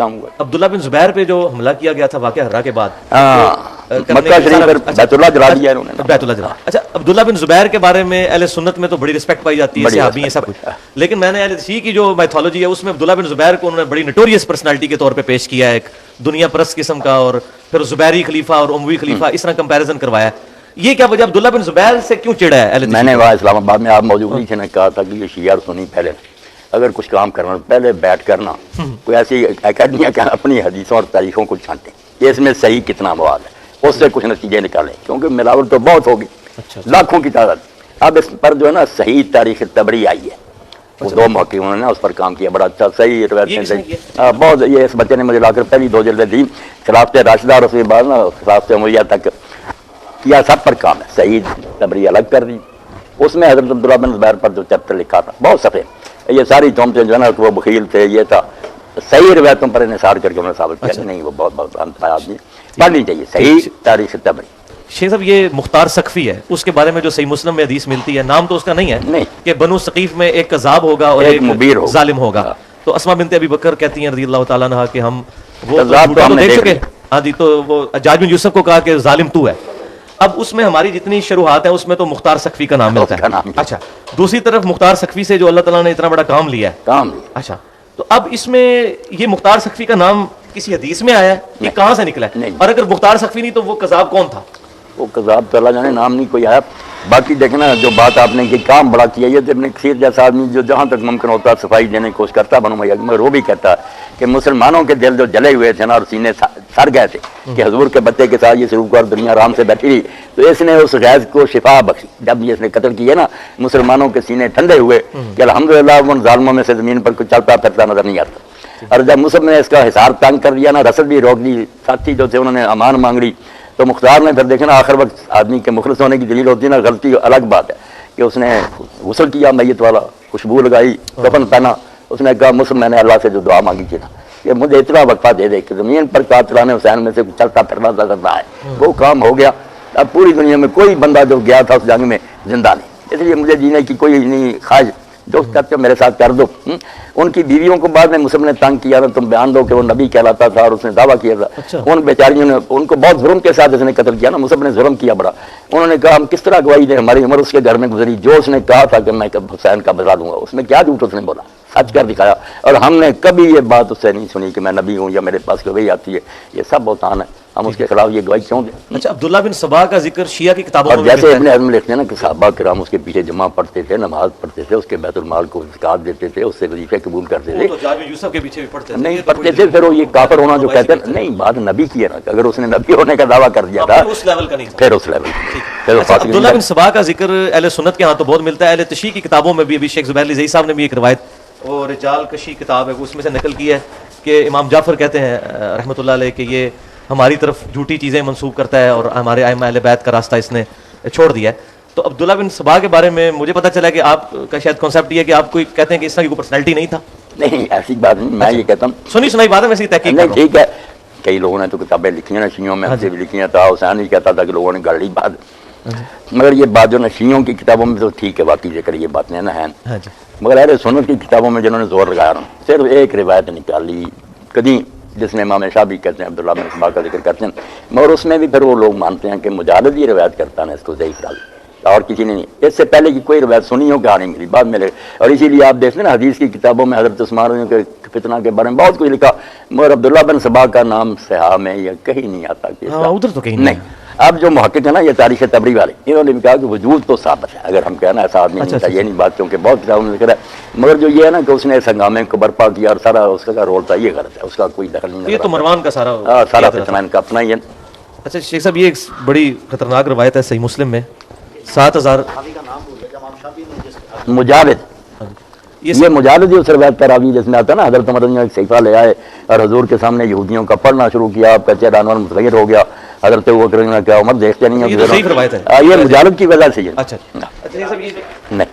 عبداللہ بن زبیر پہ جو حملہ کیا گیا تھا واقعہ ہررا کے بعد، مکہ شریف پر بیت اللہ جلا دیا انہوں نے، بیت اللہ جلا۔ اچھا، عبداللہ بن زبیر کے بارے میں اہل سنت میں تو بڑی رسپیکٹ پائی جاتی ہے، صحابی ہیں سب کچھ، لیکن میں نے اہل شیعہ کی جو میتھولوجی ہے اس میں عبداللہ بن زبیر کو انہوں نے بڑی نٹوریس پرسنالٹی کے طور پہ پیش کیا ہے، ایک دنیا پرست قسم کا، اور پھر زبیری خلیفہ اور اموی خلیفہ اس طرح کمپیریزن کروایا ہے۔ یہ کیا وجہ عبداللہ بن زبیر سے کیوں چڑھا ہے؟ میں نے وہاں اسلام آباد میں آپ موجود نہیں تھے، نے کہا تھا کہ یہ شیعہ اور سنی پہلے اگر کچھ کام کرنا پہلے بیٹھ کرنا کوئی ایسی اکیڈمیاں کہ اپنی حدیثوں اور تاریخوں کو چھانٹیں کہ اس میں صحیح کتنا مواد ہے، اس سے کچھ نتیجے نکالیں، کیونکہ ملاوٹ تو بہت ہوگی، لاکھوں کی تعداد۔ اب اس پر جو ہے نا صحیح تاریخ تبری آئی ہے، وہ دو محققوں نے اس پر کام کیا، بڑا اچھا صحیح روایت بہت۔ یہ اس بچے نے مجھے لا کر پہلی 2 جلدیں دی، خلافت راشدہ اور اس کے بعد نا خلافت عمریہ تک کیا، سب پر کام ہے، صحیح تبری الگ کر دی۔ اس میں حضرت عبداللہ بن زبیر پر جو چیپٹر لکھا تھا بہت صفحے، یہ ساری تہمتیں جو ہے نا وہ بخیل تھے، یہ تھا، صحیح روایتوں پر انحصار کر کے انہوں نے ثابت کیا کہ نہیں وہ بہت انتہائی آدمی، پڑھنی چاہیے صحیح تاریخ تبری۔ شیخ صاحب یہ مختار ثقفی ہے، اس کے بارے میں جو صحیح مسلم میں حدیث ملتی ہے، نام تو اس کا نہیں ہے کہ بنو ثقیف میں ایک کذاب ہوگا اور ایک مبیر ہوگا، ظالم ہوگا، تو اسماء بنت ابی بکر کہتی ہیں رضی اللہ تعالیٰ عنہا کہ ہم وہ ہم دیکھ چکے، ہاں جی، تو وہ حجاج بن یوسف کو کہا کہ ظالم تو ہے۔ اب اس میں ہماری جتنی شروحات ہیں اس میں تو مختار ثقفی کا نام ملتا ہے۔ اچھا، دوسری طرف مختار ثقفی سے جو اللہ تعالیٰ نے اتنا بڑا کام لیا ہے، اچھا، تو اب اس میں یہ مختار ثقفی کا نام کسی حدیث میں آیا ہے، یہ کہاں سے نکلا ہے؟ اور اگر مختار ثقفی نہیں تو وہ کذاب کون تھا؟ وہ کذاب تو اللہ جانے، نام نہیں کوئی آیا۔ باقی دیکھنا جو بات آپ نے کہ کام بڑا کیا، یہ تو ابن کثیر جیسا آدمی جو جہاں تک ممکن ہوتا صفائی دینے کی کوشش کرتا بنو امیہ، مگر وہ بھی کہتا کہ مسلمانوں کے دل جو جلے ہوئے تھے نا اور سینے سڑ گئے تھے کہ حضور کے بچے کے ساتھ یہ سلوک اور دنیا آرام سے بیٹھی رہی، تو اس نے اس غیظ کو شفا بخشی۔ جب یہ اس نے قتل کیے نا مسلمانوں کے سینے ٹھنڈے ہوئے کہ الحمدللہ ان ظالموں میں سے زمین پر کچھ چلتا پھرتا نظر نہیں آتا۔ اور جب مسلم نے اس کا حصار تنگ کر دیا نا، رسل بھی روک دی، ساتھی جو تھے انہوں نے امان مانگ لی، تو مختار نے پھر دیکھنا آخر وقت آدمی کے مخلص ہونے کی دلیل ہوتی ہے نا، غلطی الگ بات ہے کہ اس نے غسل کیا میت والا، خوشبو لگائی، کفن پہنا، اس نے کہا مسلم میں نے اللہ سے جو دعا مانگی تھی نا کہ مجھے اتنا وقفہ دے دے کہ زمین پر قاتلان حسین میں سے چلتا پھرنا نظر ہے، وہ کام ہو گیا۔ اب پوری دنیا میں کوئی بندہ جو گیا تھا اس جنگ میں زندہ نہیں، اس لیے مجھے جینے کی کوئی نہیں خواہش، جو کرتے میرے ساتھ کر دو۔ ان کی بیویوں کو بعد میں مسلم نے تنگ کیا نا، تم بیان دو کہ وہ نبی کہلاتا تھا اور اس نے دعویٰ کیا تھا، ان بیچاریوں نے ان کو بہت ظلم کے ساتھ اس نے قتل کیا نا، مسلم نے ظلم کیا بڑا۔ انہوں نے کہا ہم کس طرح گواہی دیں، ہماری عمر اس کے گھر میں گزری، جو اس نے کہا تھا کہ میں حسین کا بدلہ دوں گا، اس میں کیا جھوٹ اس نے بولا، سچ کر دکھایا، اور ہم نے کبھی یہ بات اس سے نہیں سنی کہ میں نبی ہوں یا میرے پاس گواہی آتی ہے، یہ سب بہتان ہے، ہم اس کے خلاف یہ گواہی کیوں دیں؟ اچھا، عبداللہ بن سبا کا ذکر شیعہ کی کتابوں میں جیسے ابن حزم لکھتے ہیں نا کہ صحابہ کرام اس کے پیچھے جمع پڑھتے تھے، نماز پڑھتے تھے، اس کے بیت المال کو زکات دیتے تھے، اس سے وظیفے قبول کرتے تھے، یوسف کے پیچھے بھی پڑھتے تھے، نہیں پڑھتے تھے، پھر وہ یہ کافر ہونا جو کہتے ہیں، نہیں بات نبی کی ہے نا، اگر اس نے نبی ہونے کا دعویٰ کر دیا تھا اس لیول کا نہیں، پھر اس لیول۔ عبداللہ بن سبا کا ذکر اہل سنت کے ہاں تو بہت ملتا ہے، اہل تشیع کی کتابوں میں بھی، ابھی شیخ زبیر علی زئی صاحب نے بھی ایک روایت اور رجال کشی کتاب ہے اس میں سے نقل کی ہے کہ امام جعفر کہتے ہیں رحمۃ اللہ علیہ کہ یہ ہماری طرف جھوٹی چیزیں منسوب کرتا ہے اور ہمارے ائمہ اہل بیت کا راستہ اس نے چھوڑ دیا ہے۔ تو عبداللہ بن سبا کے بارے میں مجھے پتہ چلا کہ آپ کا شاید کانسیپٹ یہ ہے کہ آپ کوئی کہتے ہیں کہ اس طرح کی کوئی پرسنالٹی نہیں تھا۔ نہیں ایسی بات نہیں، میں یہ کہتا ہوں سنی سنائی بات ہے، ویسے تحقیق نہیں ٹھیک ہے، کئی لوگوں نے تو کتابیں لکھی ہیں نا شیعوں میں، سے بھی لکھی ہیں، تھا حسین ہی کہتا تھا کہ لوگوں نے گڑ لی بات، مگر یہ بات جو نا شیعوں کی کتابوں میں تو ٹھیک ہے، واقعی ذکر یہ باتیں نا ہیں، مگر اہل سنت کی کتابوں میں جنہوں نے زور لگایا نا صرف ایک روایت نکالی قدیم جس میں امام شاہ بھی کہتے ہیں عبداللہ بن سبا کا ذکر کرتے ہیں، مگر اس میں بھی پھر وہ لوگ مانتے ہیں کہ مجالد یہ روایت کرتا ہے اس کو ضعیف ڈال، اور کسی نے نہیں، اس سے پہلے کی کوئی روایت سنی ہو کہ نہیں ملی، بعد میں لے، اور اسی لیے آپ دیکھتے ہیں نا حدیث کی کتابوں میں حضرت عثمان کے فتنہ کے بارے میں بہت کچھ لکھا، مگر عبداللہ بن سبا کا نام صحاح میں یا کہیں نہیں آتا کہ ادھر تو کہیں نہیں۔ اب جو محقق ہے نا یہ تاریخ تبری والے، انہوں نے بھی کہا کہ وجود تو ثابت ہے، اگر ہم کہنا ایسا آدمی نہیں تھا، یہ نہیں بات، کیونکہ بہت کتابوں میں ذکر ہے، مگر جو یہ ہے نا کہ اس نے اس ہنگامے کو برپا کیا اور سارا اس کا رول تھا، یہ غلط ہے، اس کا کوئی دخل نہیں، یہ تو مروان کا سارا فتنہ ان کا اپنا ہی ہے۔ اچھا شیخ صاحب، یہ ایک بڑی خطرناک روایت ہے صحیح مسلم میں 7000 مجالد، یہ مجالد ہی اس روایت پر راوی جس میں آتا ہے نا حضرت عمر نے ایک صحیفہ لے آئے اور حضور کے سامنے یہودیوں کا پڑھنا شروع کیا، آپ کا چہرہ انور متغیر ہو گیا، حضرت ابو بکر نے کہا عمر دیکھتے نہیں ہیں، یہ مجالد کی وجہ سے یہ نہیں۔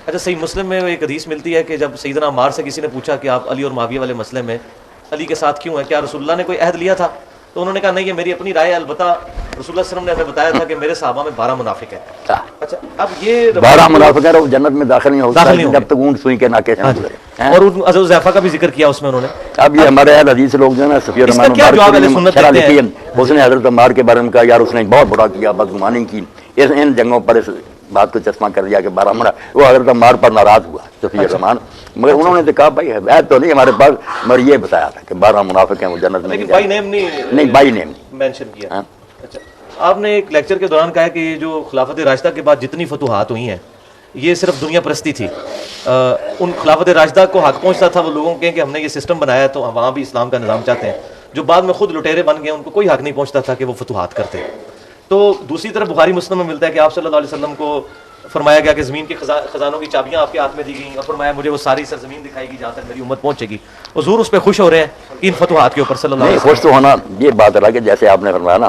اچھا صحیح مسلم میں ایک حدیث ملتی ہے کہ جب سیدنا عمار سے کسی نے پوچھا کہ آپ علی اور معاویہ والے مسئلے میں علی کے ساتھ کیوں ہیں، کیا رسول اللہ نے کوئی عہد لیا تھا؟ تو انہوں نے کہا نہیں، یہ میری اپنی رائے ہے، البتہ رسول اللہ صلی اللہ علیہ وسلم نے ہمیں بتایا تھا کہ میرے صحابہ میں 12 منافق ہیں۔ اچھا اب یہ 12 منافق ہیں، وہ جنت میں داخل نہیں ہو سکتے جب تک اونٹ سوئی کے ناکے سے نہ گزرے۔ اور ان حضرت حذیفہ کا بھی ذکر کیا اس میں انہوں نے. اب یہ ہمارے اہل حدیث لوگ جو ہے نا صفی اس کا کیا جواب اہل سنت دیتے ہیں؟ اس نے حضرت عمار کے بارے میں کہا یار اس نے بہت برا کیا، بدگمانی کی، ان جنگوں پر اس بات کو چشمہ کر دیا کہ 12 مرہ وہ حضرت عمار پر ناراض ہوا صفی الرحمان. مگر انہوں نے تو کہا بھائی ہدایت تو نہیں ہمارے پاس، مگر یہ بتایا تھا کہ 12 منافق ہیں وہ جنت میں بائی نیم نہیں بائی نیم مینشن کیا. اچھا آپ نے ایک لیکچر کے دوران کہا کہ یہ جو خلافت راشدہ کے بعد جتنی فتوحات ہوئی ہیں یہ صرف دنیا پرستی تھی. ان خلافت راشدہ کو حق پہنچتا تھا وہ لوگوں کے کہ ہم نے یہ سسٹم بنایا ہے تو وہاں بھی اسلام کا نظام چاہتے ہیں. جو بعد میں خود لٹیرے بن گئے ان کو کوئی حق نہیں پہنچتا تھا کہ وہ فتوحات کرتے. تو دوسری طرف بخاری مسلم میں ملتا ہے کہ آپ صلی اللہ علیہ وسلم کو فرمایا گیا کہ زمین کے خزانوں کی چابیاں آپ کے ہاتھ میں دی گئیں اور فرمایا مجھے وہ ساری سرزمین دکھائی گی جہاں تک میری امت پہنچے گی. حضور اس پہ خوش ہو رہے ہیں ان فتوحات کے اوپر صلی اللہ علیہ وسلم. خوش تو ہونا یہ بات الگ ہے، جیسے آپ نے فرمایا نا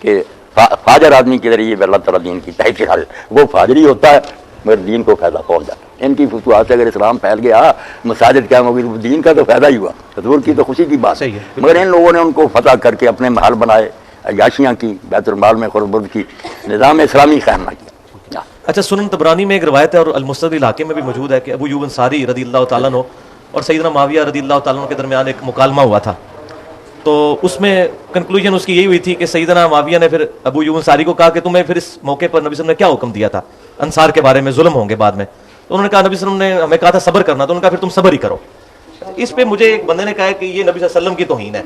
کہ فاجر آدمی کے ذریعے اللہ تعالیٰ دین کی تحقیق ہے، وہ فاجری ہوتا ہے مگر دین کو فائدہ پہنچ جاتا ہے. ان کی فتوحات سے اگر اسلام پھیل گیا مساجد کیا ہوگی، دین کا تو فائدہ ہی ہوا. حضور کی تو خوشی کی بات ہے، مگر ان لوگوں نے ان کو فتح کر کے اپنے محل بنائے، عیاشیاں کی، بیت المال میں خربرد کی، نظام اسلامی قائم نہ کیا. اچھا سنن طبرانی میں ایک روایت ہے اور المستدرک الحاکم میں بھی موجود ہے کہ ابو ایوب انصاری رضی اللہ تعالیٰ عنہ اور سیدنا معاویہ رضی اللہ تعالیٰ عنہ کے درمیان ایک مکالمہ ہوا تھا. تو اس میں کنکلوژن اس کی یہی ہوئی تھی کہ سیدنا معاویہ نے پھر ابو ایوب انصاری کو کہا کہ تمہیں پھر اس موقع پر نبی صلی اللہ علیہ وسلم نے کیا حکم دیا تھا انصار کے بارے میں، ظلم ہوں گے بعد میں. تو انہوں نے کہا نبی صلی اللہ علیہ وسلم نے ہمیں کہا تھا صبر کرنا، تو انہوں نے کہا پھر تم صبر ہی کرو. اس پہ مجھے ایک بندے نے کہا ہے کہ یہ نبی صلی اللہ علیہ وسلم کی توہین ہے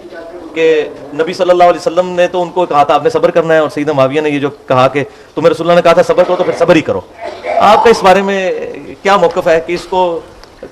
کہ نبی صلی اللہ علیہ وسلم نے تو ان کو کہا تھا آپ نے صبر کرنا ہے، اور سیدنا معاویہ نے یہ جو کہا کہ تمہیں رسول اللہ نے کہا تھا صبر کرو تو پھر صبر ہی کرو. آپ کا اس بارے میں کیا موقف ہے کہ اس کو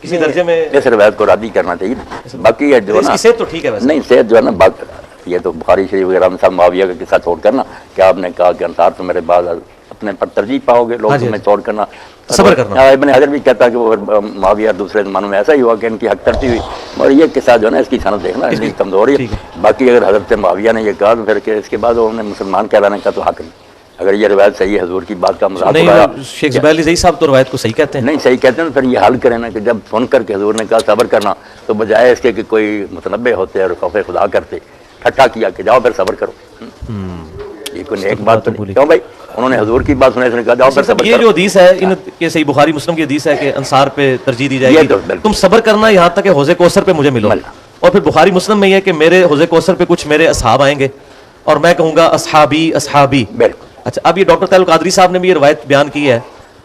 کسی درجے میں اس روایت کو رادی کرنا چاہیے نا؟ باقی یہ جو ہے نا صحت تو ٹھیک ہے ویسے نہیں، صحت جو ہے نا بات یہ تو بخاری شریف وغیرہ میں صاحب معاویہ کا قصہ چھوڑ کرنا کہ آپ نے کہا کہ انصار تو میرے بعد اپنے پر ترجیح پاؤ گے، لوگ تمہیں چھوڑ کرنا صبر کرنا. ابن حجر بھی کہتا کہ وہ معاویہ دوسرے زمانوں میں ایسا ہی ہوا کہ ان کی حق ترجیح ہوئی. اور یہ قصہ جو ہے نا اس کی سند دیکھنا اس کی کمزوری ہے. باقی اگر حضرت معاویہ نے یہ کہا تو پھر کہ اس کے بعد انہوں نے مسلمان کہلانے کا تو حق نہیں. اگر یہ روایت صحیح ہے حضور کی بات کا مذاق اڑایا، شیخ زبیر علی زئی صاحب تو روایت کو صحیح کہتے ہیں. نہیں صحیح کہتے ہیں، پھر یہ حل کریں نا کہ جب سن کر کے حضور نے کہا صبر کرنا تو بجائے اس کے کہ کوئی متنبع ہوتے اور خوف خدا کرتے، ٹھٹا کیا کہ جاؤ پھر صبر کرو. یہ کوئی ایک بات تو نہیں کیوں بھائی، انہوں نے حضور کی بات سنی، اس نے کہا جاؤ پھر صبر کرو. یہ جو حدیث ہے ان کے صحیح بخاری مسلم کی حدیث ہے کہ انصار پہ ترجیح دی جائے گی، تم صبر کرنا یہاں تک کہ حوض کوثر پہ مجھے ملو. اور پھر بخاری مسلم میں یہ ہے کہ میرے حوض کوثر پہ کچھ میرے اصحاب آئیں گے اور میں کہوں گا اصحابی اصحابی. بالکل. اچھا اب یہ ڈاکٹر طاہر القادری صاحب نے بھی یہ روایت بیان کی ہے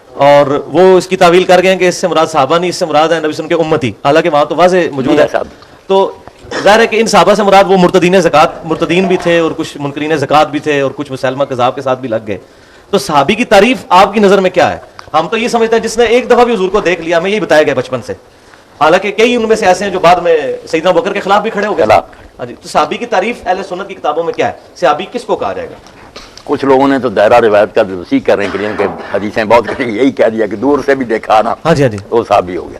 اور وہ اس کی تعویل کر گئے ہیں کہ اس سے مراد صحابہ نہیں، اس سے مراد ہے نبی صلی اللہ علیہ وسلم کے امتی، حالانکہ وہاں تو واضح موجود ہے. تو ظاہر ہے کہ ان صحابہ سے مراد وہ مرتدین بھی تھے اور کچھ منکرین زکوٰۃ بھی تھے اور کچھ مسلمہ کذاب کے ساتھ بھی لگ گئے. تو صحابی کی تعریف آپ کی نظر میں کیا ہے؟ ہم تو یہ سمجھتے ہیں جس نے ایک دفعہ بھی حضور کو دیکھ لیا، ہمیں یہی بتایا گیا بچپن سے، حالانکہ کئی ان میں سے ایسے ہیں جو بعد میں سیدنا ابوبکر کے خلاف بھی کھڑے ہو گئے. ہاں جی، تو صحابی کی تعریف اہل سنت کی کتابوں میں کیا ہے؟ صحابی کس کو کہا جائے گا؟ کچھ لوگوں نے تو دائرہ روایت کا وسیع کر رہے ہیں کہ حدیثیں بہت کہیں یہی کہہ دیا کہ دور سے بھی دیکھا نا ہاں جی ہاں جی وہ صحابی ہو گیا.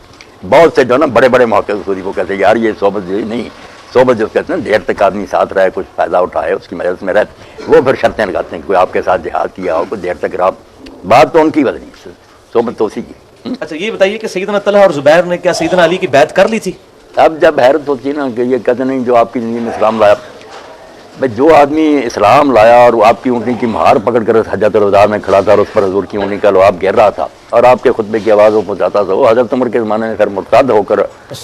بہت سے جو نا بڑے بڑے محقق خود کو کہتے ہیں یار یہ صحبت جو نہیں، صحبت جو کہتے ہیں دیر تک آدمی ساتھ رہے، کچھ فائدہ اٹھائے، اس کی مجلس میں رہتے، وہ پھر شرطیں لگاتے ہیں کوئی آپ کے ساتھ جہاد کیا ہو، کوئی دیر تک رہا. بات تو ان کی بدلی، صحبت تو اسی کی. اچھا یہ بتائیے کہ سیدنا طلحہ اور زبیر نے کیا سیدنا علی کی بیعت کر لی تھی؟ اب جب حیرت ہوتی ہے نا کہ یہ کہتے نہیں جو آپ کی زندگی میں اسلام لایا، بھائی جو آدمی اسلام لایا اور وہ آپ کی اونٹنی کی مہار پکڑ کر حجۃ الوداع میں کھڑا تھا اور اس پر حضور کی اونٹنی کا لعاب گر رہا تھا اور آپ کے خطبے کی آواز وہ پہنچاتا تھا، وہ حضرت عمر کے زمانے میں پھر مرتد ہو کر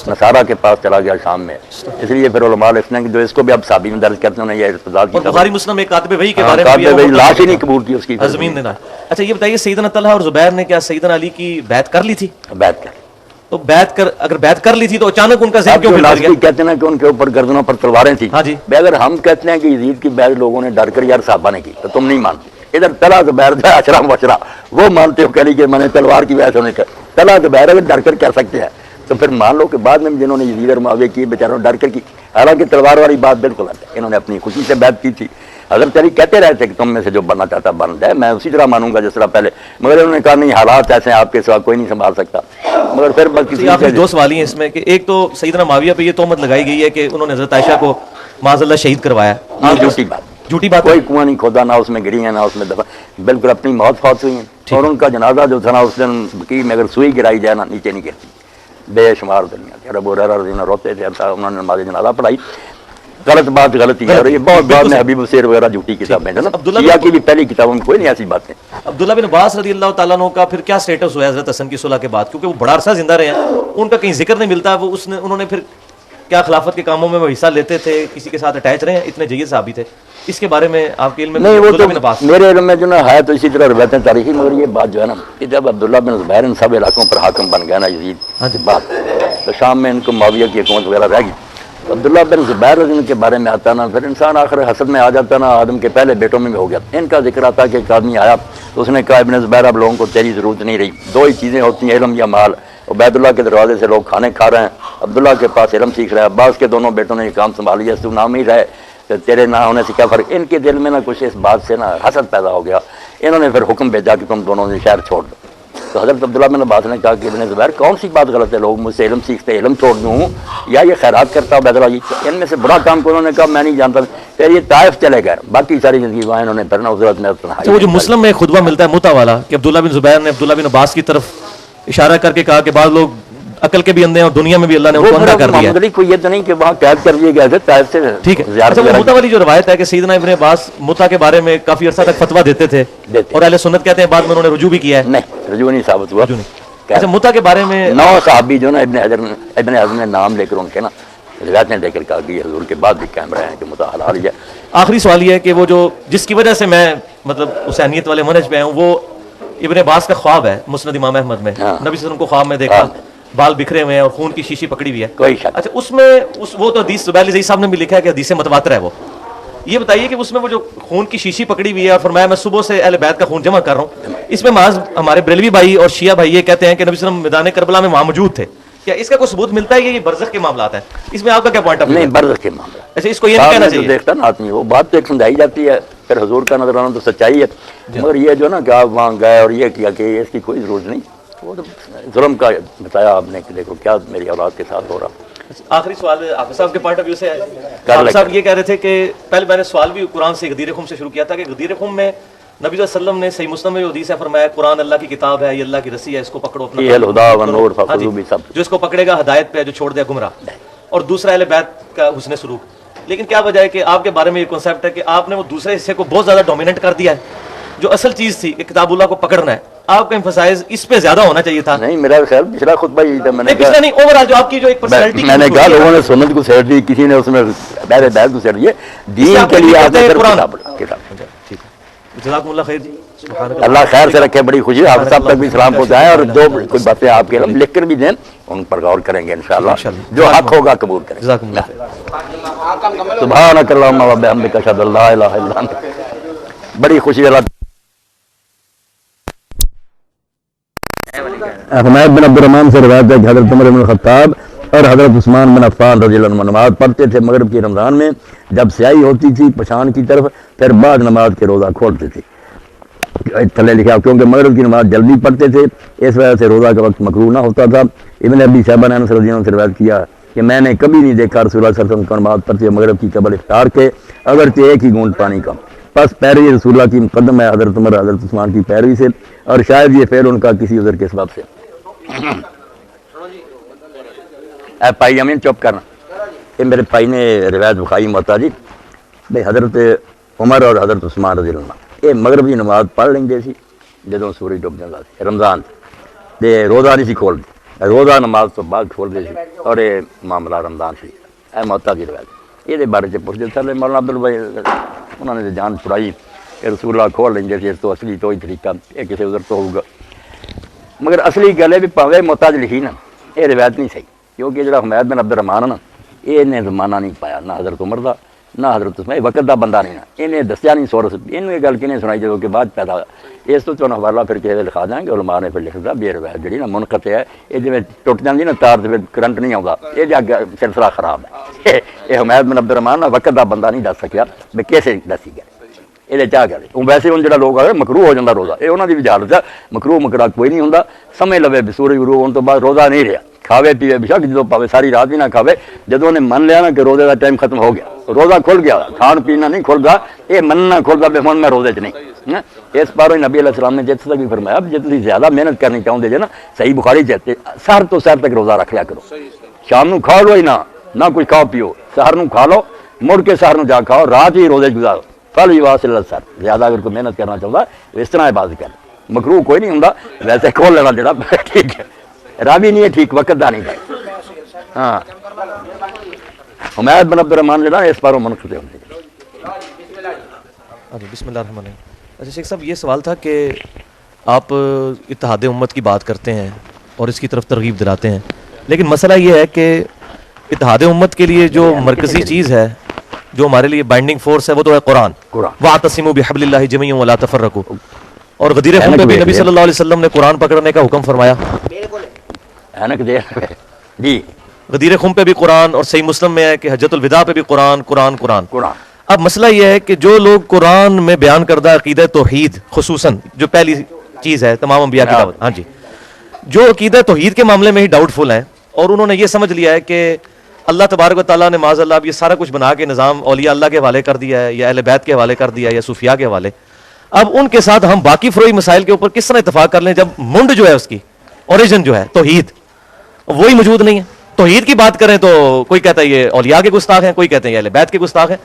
نصارہ کے پاس چلا گیا شام میں. اس لیے پھر علماء لکھتے ہیں کہ جو اس کو بھی اب صحابی میں درج کرتے ہیں یہ ارتداد کی بخاری مسلم میں کاتب وحی کے بارے میں بھی لاش ہی نہیں قبول کی اس کی زمین دینا. اچھا یہ بتائیے سیدنا طلحہ اور زبیر نے کیا سیدنا علی کی بیعت کر لی تھی؟ بیعت کر، تو اگر بیعت کر لی تھی تو اچانک ان کا ذہن کیوں بدل گیا؟ کہتے ہیں کہ ان کے اوپر گردنوں پر تلواریں تھیں. ہاں جی، اگر ہم کہتے ہیں کہ یزید کی بیعت لوگوں نے ڈر کر یار صحابہ نے کی تو تم نہیں مانتے. ادھر طلحہ زبیر جو اشرا وشرا وہ مانتے ہو کہہ کہ میں نے تلوار کی وجہ سے نہیں کر. طلحہ زبیر اگر ڈر کر کہہ سکتے ہیں تو پھر مان لو کہ بعد میں جنہوں نے یزید اور معاویہ کی بیچاروں ڈر کر کی. حالانکہ تلوار والی بات بالکل ہے، انہوں نے اپنی خوشی سے بیعت کی تھی. حضرت علی کہتے رہے تھے کہ تم میں سے جو بننا چاہتا بن جائے، میں اسی طرح مانوں گا جس طرح پہلے، مگر انہوں نے کہا نہیں حالات ایسے ہیں آپ کے سوا کوئی نہیں سنبھال سکتا. مگر پھر بس کسی آپ دو سوال ہیں اس میں کہ ایک تو سیدنا معاویہ پہ یہ تہمت لگائی گئی ہے کہ انہوں نے حضرت عائشہ کو معاذ اللہ شہید کروایا. جھوٹی بات، کوئی کنواں نہیں کھودا، نہ اس میں گری ہیں نہ اس میں دفع، بالکل اپنی موت فوت ہوئی ہیں. اور ان کا جنازہ جو تھا نا اس دن بقیع میں اگر سوئی گرائی جائے نا نیچے نہیں گرتی. بے شمار دنیا کے ابو ہریرہ رضی اللہ عنہ روتے تھے، انہوں نے نماز جنازہ پڑھائی. غلط بات غلطی ہے، اور یہ بہت بعد میں حبیب السیر وغیرہ جھوٹی کتابیں ہیں نا، شیعہ کی بھی پہلی کتابوں میں کوئی نہیں ایسی باتیں. عبداللہ بن عباس رضی اللہ تعالیٰ عنہ کا پھر کیا سٹیٹس ہوا حضرت حسن کی صلح کے بعد؟ کیونکہ وہ بڑا عرصہ زندہ رہے ہیں، ان کا کہیں ذکر نہیں ملتا. وہ انہوں نے پھر کیا خلافت کے کاموں میں وہ حصہ لیتے تھے، کسی کے ساتھ اٹیچ رہے ہیں، اتنے جید صحابی تھے؟ اس کے بارے میں آپ کے علم میں؟ نہیں، وہ عبداللہ تو بن عباس میرے علم میں جو نا ہے تو اسی طرح روایتیں تاریخی، مگر یہ بات جو ہے نا کہ جب عبداللہ بن زبیر ان سب علاقوں پر حاکم بن گیا نا یزید کے بعد، تو شام میں ان کو معاویہ کی حکومت وغیرہ رہ گئی. عبداللہ بن زبیر رضی اللہ کے بارے میں آتا نا، پھر انسان آخر حسد میں آ جاتا نا، آدم کے پہلے بیٹوں میں بھی ہو گیا. ان کا ذکر آتا کہ ایک آدمی آیا تو اس نے کہا ابن زبیر اب لوگوں کو تیری ضرورت نہیں رہی، دو ہی چیزیں ہوتی ہیں، علم یا مال. عبید اللہ کے دروازے سے لوگ کھانے کھا رہے ہیں، عبداللہ کے پاس علم سیکھ رہے ہیں. عباس کے دونوں بیٹوں نے یہ کام سنبھال لیا، تو نام ہی رہے، تو تیرے نہ ہونے سے کیا فرق. ان کے دل میں نا کچھ اس بات سے نا حسد پیدا ہو گیا. انہوں نے پھر حکم بھیجا کہ تم دونوں نے شہر چھوڑ دو. تو حضرت عبداللہ بن عباس نے کہا کہ ابن زبیر کون سی بات غلط ہے، لوگ مجھ سے علم سیکھتے علم چھوڑ دوں یا یہ خیرات کرتا عبید اللہ جی. ان میں سے بڑا کام کو انہوں نے کہا میں نہیں جانتا. پھر یہ طائف چلے گئے، باقی ساری زندگی وہاں انہوں نے پھر حضرت میں وہ جو مسلم میں خطبہ ملتا ہے موتا والا کہ عبداللہ بن زبیر نے عبداللہ بن عباس کی طرف اشارہ کر کے کہا کہ بعض لوگ عقل کے بھی اندھے ہیں اور دنیا میں بھی اللہ نے ان کو اندھا کر دیا ہے. کوئی یہ تو نہیں کہ وہاں قید کر دیے گئے تھے طائف سے. ٹھیک ہے. اچھا، وہ موتا والی جو روایت ہے کہ سیدنا ابن عباس موتا کے بارے میں کافی عرصہ تک فتویٰ دیتے تھے اور اہل سنت کہتے ہیں بعد میں انہوں نے رجوع بھی کیا ہے. نہیں، رجوع نہیں ثابت ہوا. اچھا، موتا کے بارے میں 9 صحابی جو نا ابن حزم نے نام لے کر ان کے نا روایتیں لے کر کہا کہ حضور کے بعد بھی قائم رہے ہیں کہ موتا حلال ہے. آخری سوال یہ ہے کہ وہ جو جس کی وجہ سے میں مطلب حسینیت والے منہج پہ ہوں، وہ ابن عباس کا خواب ہے مسند امام احمد میں، نبی صلی اللہ علیہ وسلم کو خواب میں دیکھا بال بکھرے ہوئے ہیں اور خون کی شیشی پکڑی ہوئی ہے. کوئی شک. اچھا، اس میں وہ تو حدیث زبیر علیہ صاحب نے بھی لکھا ہے کہ حدیث متواتر ہے. وہ یہ بتائیے کہ اس میں وہ جو خون کی شیشی پکڑی ہوئی ہے اور فرمایا میں صبح سے اہل بیت کا خون جمع کر رہا ہوں، اس میں محض ہمارے بریلوی بھائی اور شیعہ بھائی یہ کہتے ہیں کہ نبی صلی اللہ علیہ وسلم میدان کربلا میں وہاں موجود تھے. کیا اس کا کوئی ثبوت ملتا ہے؟ یہ برزخ کے معاملات ہیں، اس میں آپ کا کیا پوائنٹ آف ویو؟ نہیں، برزخ کے معاملہ. اچھا، اس کو یہ نہیں کہنا چاہیے. دیکھتا نا آدمی وہ بات تو ایک سمجھائی جاتی ہے، پھر حضور کا نظرانہ تو سچائی ہے، مگر یہ جو نا کہ آپ وہاں گئے اور یہ کیا کہ اس کی کوئی ضرورت نہیں. وہ تو ظلم کا بتایا آپ نے کہ دیکھو کیا میری اولاد کے ساتھ ہو رہا. آخری سوال حافظ صاحب کے پوائنٹ آف ویو سے حافظ صاحب یہ کہہ رہے تھے کہ پہلے میں نے سوال بھی قرآن سے غدیر خم سے شروع کیا تھا کہ غدیر خم میں نبی صلی اللہ علیہ وسلم نے صحیح مسلم میں حدیث ہے فرمایا قرآن اللہ کی کتاب ہے، یہ اللہ کی رسی ہے، اس کو پکڑو اپنا جو اس کو پکڑے گا ہدایت پہ، جو چھوڑ دے گمراہ. اور دوسرا اہل بیت کا حسن سلوک. لیکن کیا وجہ ہے کہ آپ کے بارے میں یہ کنسیپٹ ہے کہ آپ نے وہ دوسرے حصے کو بہت زیادہ ڈومیننٹ کر دیا ہے، جو اصل چیز تھی کہ کتاب اللہ کو پکڑنا ہے، آپ کا ایمفسائز اس پہ زیادہ ہونا چاہیے تھا. نہیں، میرا خیال پچھلا خطبہ یہی تھا. میں نے پچھلا نہیں، اوورآل جو آپ کی جو ایک پرسنالٹی میں نے کہا لوگوں نے سنت کو سیٹ دی، کسی نے اس میں پہلے بیت کو سیٹ دیے، دین کے لیے آپ نے کتاب. جزاکم اللہ خیر جی. اللہ خیر سے رکھے. بڑی خوشی حافظ صاحب تک بھی سلام پہنچائیں اور جو کوئی باتیں آپ کے لکھ کر بھی دیں ان پر غور کریں گے انشاءاللہ، جو حق ہوگا قبول کریں گے. جزاکم اللہ خیر. سبحانک اللہم و بحمدک اشہد ان لا الہ الا انت. بڑی خوشی. اللہ حمید بن عبد الرحمن سے روایت ہے کہ حضرت عمر بن الخطاب اور حضرت عثمان بن عفان رضی اللہ عنہ نماز پڑھتے تھے مغرب کی رمضان میں، جب سیاہی ہوتی تھی پشان کی طرف، پھر بعد نماز کے روزہ کھولتے تھے. تھلے لکھا کیونکہ مغرب کی نماز جلدی پڑھتے تھے، اس وجہ سے روزہ کا وقت مکروہ نہ ہوتا تھا. ابن ابی شیبہ نے انس رضی اللہ عنہ سے روایت کیا کہ میں نے کبھی نہیں دیکھا رسول اللہ صلی اللہ علیہ وسلم کو نماز پڑھتے مغرب کی قبل افطار کے، اگرچہ ایک ہی گھونٹ پانی کا. پس پیروی رسول اللہ کی مقدم ہے حضرت عمر حضرت عثمان کی پیروی سے، اور شاید یہ فعل ان کا کسی عذر کے سبب سے. اے پائی امین چپ کرنا. یہ میرے پائی نے روایت بخاری موتا جی بھائی حضرت عمر اور حضرت عثمان رضی اللہ عنہ یہ مغرب کی نماز پڑھ لیں گے سی جدوں سورج ڈب جاتا سی رمضان تے روزہ نہیں سی کھول دی، روزہ نماز تو بعد کھول دے سی اور یہ معاملہ رمضان سی. اے موتا کی روایت یہ بارے سے پوچھ دے مولانا عبد البھائی انہوں نے جان چھڑائی کہ رسول اللہ کھول لیں گے سی، تو اصلی تو ہی طریقہ یہ کسی عذر تو ہوگا. مگر اصلی گل ہے بھی پاوے محتاج لکھی نا یہ روایت نہیں صحیح، کیونکہ جڑا حمید بن عبد الرحمان ہے نا یہ نے زمانہ نہیں پایا نہ حضرت عمر دا نہ حضرت عثمان، وقت دا بندہ نہیں نا، انہیں دسیا نہیں سورس انہوں یہ گل کنے سنائی جدوں کے بعد پیدا ہوا. اس تو چونوں حوالہ پھر کسی لکھا دیں گے، علماء نے پھر لکھ دیا بھی روایت جڑی نا منقطع ہے، یہ جی ٹوٹ جاتی نا تار سے کرنٹ نہیں آتا، یہ جا سلسلہ خراب ہے. یہ حمید بن عبد الرحمان وقت دا بندہ نہیں دس سکیا بھی کیسے دسی گئے یہ چاہ گئے. ویسے ہوں جا لوگ آ مکروہ ہو جاتا روزہ، یہ انہوں کی بھی حالت ہے. مکروہ مکرا کوئی نہیں ہوں، سمجھ لوے بھی سورج غروب ہونے تو بعد روزہ نہیں رہا، کھاوے پیوے بے شک جدوں پاوے ساری رات بھی نہ کھاوے، جدوں نے من لیا نا کہ روزے کا ٹائم ختم ہو گیا روزہ کھل گیا، کھان پینا نہیں کھلتا، یہ مننا کھلتا بے ہوں میں روزے چ نہیں. اس باروں نبی علیہ السلام نے جس تک بھی فرمایا جی تھی زیادہ محنت کرنی چاہتے جی نا صحیح بخاری چاہتے سحر تو سحر تک روزہ رکھ لیا کرو، شام نو کھا لو ہی نہ کچھ کھاؤ پیو، سحر نو کھا لو مڑ کے سہر میں جا کھاؤ، رات ہی روزے گزارو، پھل واسل سر زیادہ اگر کوئی محنت کرنا چاہتا ہے اس طرح عبادت کر، مکروہ کوئی نہیں ہوں، ویسے کھول لینا جڑا ٹھیک ہے، رابی نہیں ہے ٹھیک، وقت دا نہیں ہے. ہاں حمید بن عبد الرحمان جڑا اس باروں منقطع ہوتے ہیں. بسم اللہ الرحمن الرحیم. اچھا شیخ صاحب یہ سوال تھا کہ آپ اتحاد امت کی بات کرتے ہیں اور اس کی طرف ترغیب دلاتے ہیں، لیکن مسئلہ یہ ہے کہ اتحاد امت کے لیے جو مرکزی چیز ہے، جو ہمارے لیے بائنڈنگ فورس ہے، وہ تو ہے قرآن. وَاعْتَصِمُوا بِحَبْلِ اللَّهِ جَمِيعًا وَلَا تَفَرَّقُوا. اور غدیر خم پہ بھی نبی صلی اللہ علیہ وسلم نے قرآن پکڑنے کا حکم فرمایا. جی غدیر خم پہ بھی قرآن، اور صحیح مسلم میں ہے کہ حجۃ الوداع پہ بھی قرآن قرآن قرآن. اب مسئلہ یہ ہے کہ جو لوگ قرآن میں بیان کردہ عقیدہ توحید خصوصاً جو پہلی چیز ہے تمام انبیاء کی دعوت، ہاں جی، جو عقیدہ توحید کے معاملے میں ہی ڈاؤٹ فل ہیں اور انہوں نے یہ سمجھ لیا ہے کہ اللہ تبارک و تعالیٰ نے معاذ اللہ اب یہ سارا کچھ بنا کے نظام اولیاء اللہ کے حوالے کر دیا ہے یا اہل بیت کے حوالے کر دیا ہے یا صوفیاء کے حوالے، اب ان کے ساتھ ہم باقی فروعی مسائل کے اوپر کس طرح اتفاق کر لیں جب منڈ جو ہے اس کی اوریجن جو ہے توحید وہی موجود نہیں ہے. توحید کی بات کریں تو کوئی کہتا ہے یہ اولیاء کے گستاخ ہیں، کوئی کہتے ہیں یہ اہل بیت کے گستاخ ہیں.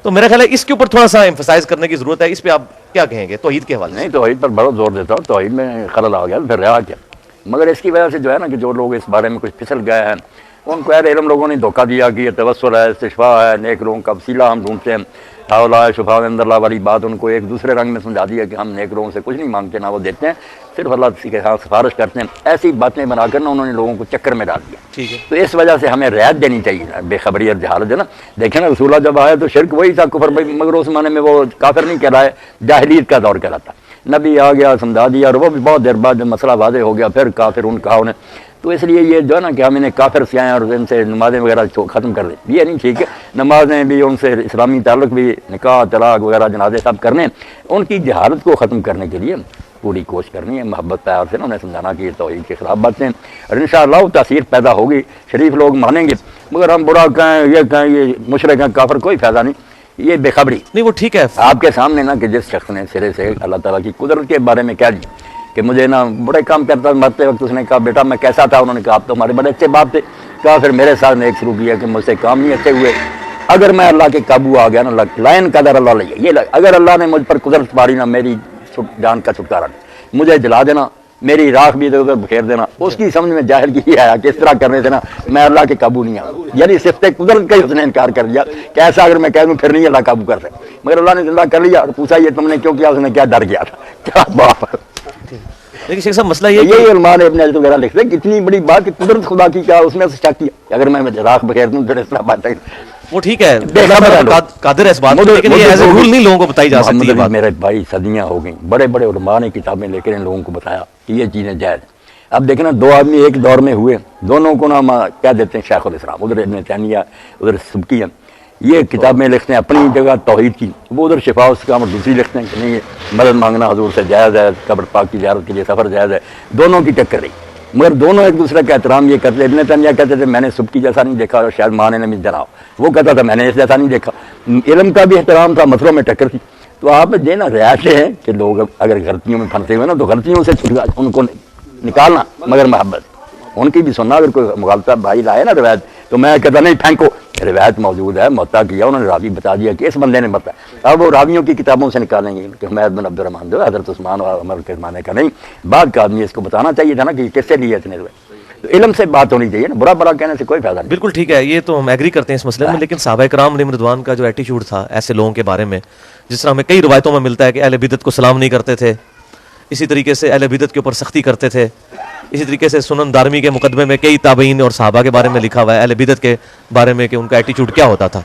تو میرا خیال ہے اس کے اوپر تھوڑا سا ایمفسائز کرنے کی ضرورت ہے. اس پہ آپ کیا کہیں گے توحید کے حوالے سے؟ نہیں توحید پر بڑا زور دیتا ہوں، توحید میں خلل آ گیا پھر رہا کیا. مگر اس کی وجہ سے جو ہے نا کہ جو لوگ اس بارے میں کچھ پھسل گئے ہیں ان کو اہل علم لوگوں نے دھوکہ دیا کہ یہ توسل ہے، استشفاء ہے، نیک لوگوں کا وسیلہ ہم ڈھونڈتے ہیں، اولا شفاء عند اللہ والی بات ان کو ایک دوسرے رنگ میں سمجھا دیا کہ ہم نیک لوگوں سے کچھ نہیں مانگتے، نہ وہ دیتے ہیں، صرف اللہ کے ہاں سفارش کرتے ہیں. ایسی باتیں بنا کر نا انہوں نے لوگوں کو چکر میں ڈال دیا. ٹھیک ہے، تو اس وجہ سے ہمیں رعایت دینی چاہیے، بے خبری اور جہالت ہے نا. دیکھیں نا رسول اللہ جب آئے تو شرک وہی تھا، کفر مگر اس زمانے میں وہ کافر نہیں کہلائے، جاہلیت کا دور کہلاتا. نبی آ گیا سمجھا دیا اور وہ بھی بہت دیر بعد جب مسئلہ واضح ہو گیا پھر کافر ان کہا انہیں. تو اس لیے یہ جو ہے نا کہ ہم انہیں کافر سے آئیں اور ان سے نمازیں وغیرہ ختم کر دیں، یہ نہیں ٹھیک ہے. نمازیں بھی ان سے اسلامی تعلق بھی، نکاح طلاق وغیرہ جنازے سب کرنے، ان کی جہالت کو ختم کرنے کے لیے پوری کوشش کرنی ہے، محبت پیار سے نا انہیں سمجھانا کہ یہ توحید کے خلاف باتیں، اور انشاءاللہ وہ تاثیر پیدا ہوگی، شریف لوگ مانیں گے. مگر ہم برا کہیں یہ کہیں یہ مشرک ہیں کافر، کوئی فائدہ نہیں، یہ بے خبری. نہیں وہ ٹھیک ہے آپ کے سامنے نا کہ جس شخص نے سرے سے اللہ تعالیٰ کی قدرت کے بارے میں کہہ دیا کہ مجھے نا بڑے کام کرتا مرتے وقت، اس نے کہا بیٹا میں کیسا تھا، انہوں نے کہا آپ تو ہمارے بڑے اچھے باپ تھے. کہا پھر میرے ساتھ نے ایک شروع کیا کہ مجھ سے کام نہیں اچھے ہوئے، اگر میں اللہ کے قابو آ گیا نا لائن قدر اللہ لے یہ اگر اللہ نے مجھ پر قدرت پاری نا میری جان کا چھٹکارا مجھے جلا دینا، میری راکھ بھی ادھر ادھر بکھیر دینا. اس کی سمجھ میں جاہل کی یہ آیا کہ اس طرح کرنے سے نا میں اللہ کے قابو نہیں آؤں، یعنی صفت قدرت کا ہی اس نے انکار کر دیا کہ ایسا اگر میں کہہ دوں پھر نہیں اللہ قابو کر سکتا. مگر اللہ نے زندہ کر لیا اور پوچھا یہ تم نے کیوں کیا، اس نے کیا ڈر گیا تھا. کیا باپ. لیکن شیخ صاحب مسئلہ یہ یہی علماء نے ابن حجر وغیرہ لکھتے ہیں کتنی بڑی بات کہ قدرت خدا کی کیا اس میں سے شک کیا اگر میں راکھ بکھیر دوں پھر اس طرح بات ہے. وہ ٹھیک ہے قادر ہے اس بات لیکن یہ ایز اے رول نہیں لوگوں کو بتائی جا سکتی ہے. میرے بھائی صدیاں ہو گئیں، بڑے بڑے علماء نے کتابیں لے کر ان لوگوں کو بتایا کہ یہ چیزیں جائز. اب دیکھیں نا دو آدمی ایک دور میں ہوئے، دونوں کو نا کیا دیتے ہیں شیخ الاسلام، ادھر ابن تیمیہ ادھر سبکی ہے. یہ کتابیں لکھتے ہیں اپنی جگہ توحید کی، وہ ادھر شفا اس کا دوسری لکھتے ہیں کہ نہیں مدد مانگنا حضور سے جائز ہے، قبر پاک کی زیارت کے لیے سفر جائز ہے. دونوں کی ٹکر رہی مگر دونوں ایک دوسرے کا احترام یہ کرتے. ابن تیمیہ کہتے تھے میں نے سبکی جیسا نہیں دیکھا اور شاید ماں نے بھی جنا، وہ کہتا تھا میں نے اس جیسا نہیں دیکھا. علم کا بھی احترام تھا، مسئلوں میں ٹکر تھی. تو آپ دینا رعایتیں ہیں کہ لوگ اگر غلطیوں میں پھنسے ہوئے نا تو غلطیوں سے ان کو نکالنا، مگر محبت ان کی بھی سننا. اگر کوئی مغالطہ بھائی لائے نا روایت تو میں کہتا نہیں پھینکو، روایت موجود ہے، متا کیا انہوں نے راوی بتا دیا کہ اس بندے نے بتایا. اب وہ راویوں کی کتابوں سے نکالیں گے کہ حمید بن عبد الرحمان جو حضرت عثمان اور عمر کے زمانے کا نہیں، بعد کا آدمی اس کو بتانا چاہیے تھا نا کہ کس سے لیے اتنے. تو علم سے بات ہونی چاہیے نا، برا برا کہنے سے کوئی فائدہ نہیں. بالکل ٹھیک ہے، یہ تو ہم ایگری کرتے ہیں اس مسئلے میں. لیکن صحابہ کرام علیہم رضوان کا جو ایٹیچیوڈ تھا ایسے لوگوں کے بارے میں، جس طرح ہمیں کئی روایتوں میں ملتا ہے کہ اہل بدعت کو سلام نہیں کرتے تھے، اسی طریقے سے اہل بدعت کے اوپر سختی کرتے تھے. اسی طریقے سے سنن دارمی کے مقدمے میں کئی تابعین اور صحابہ کے بارے میں لکھا ہوا ہے اہل بدعت کے بارے میں کہ ان کا ایٹیچیوڈ کیا ہوتا تھا.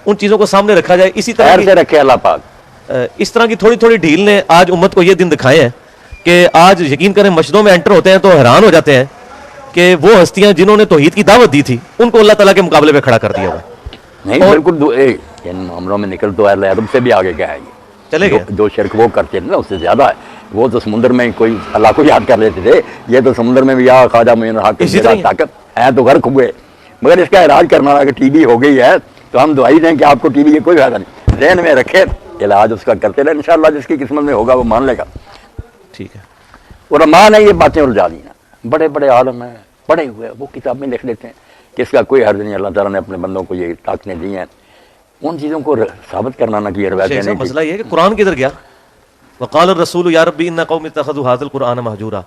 ان چیزوں کو سامنے رکھا جائے. اسی طرح سے رکھے اللہ پاک اس طرح کی تھوڑی تھوڑی ڈھیل نے آج امت کو یہ دن دکھائے ہیں کہ آج یقین کریں مسجدوں میں انٹر ہوتے ہیں تو حیران ہو جاتے ہیں کہ وہ ہستیاں جنہوں نے توحید کی دعوت دی تھی ان کو اللہ تعالیٰ کے مقابلے پہ کھڑا کر دیا ہوا. نہیں بالکل ان معاملوں میں نکل تو اہل عرب سے بھی آگے گیا ہے. یہ چلے گئے جو شرک وہ کرتے تھے نا اس سے زیادہ ہے. وہ تو سمندر میں کوئی اللہ کو یاد کر لیتے تھے، یہ تو سمندر میں بھی یا خواجہ معین الحق طاقت ہے تو غرق ہوئے. مگر اس کا علاج کرنا کہ ٹی بی ہو گئی ہے تو ہم دعائی دیں کہ آپ کو ٹی بی کی کوئی فائدہ نہیں، ذہن میں رکھے علاج اس کا کرتے رہے، انشاءاللہ جس کی قسمت میں ہوگا وہ مان لے گا. ٹھیک ہے. علماء نے یہ باتیں الجھا دی نا، بڑے بڑے عالم ہیں پڑھے ہوئے وہ کتابیں لکھ لیتے ہیں کہ اس کا کوئی حرج نہیں. اللہ تعالیٰ نے اپنے بندوں کو یہ طاقتیں دی ہیں. ان چیزوں کو ثابت کرنا نہ کیا روایتیں نہیں مسئلہ یہ ہے کہ قرآن کدھر گیا؟ وقال الرسول یا ربی ان قوم اتخذوا هذا القرآن مہجورا.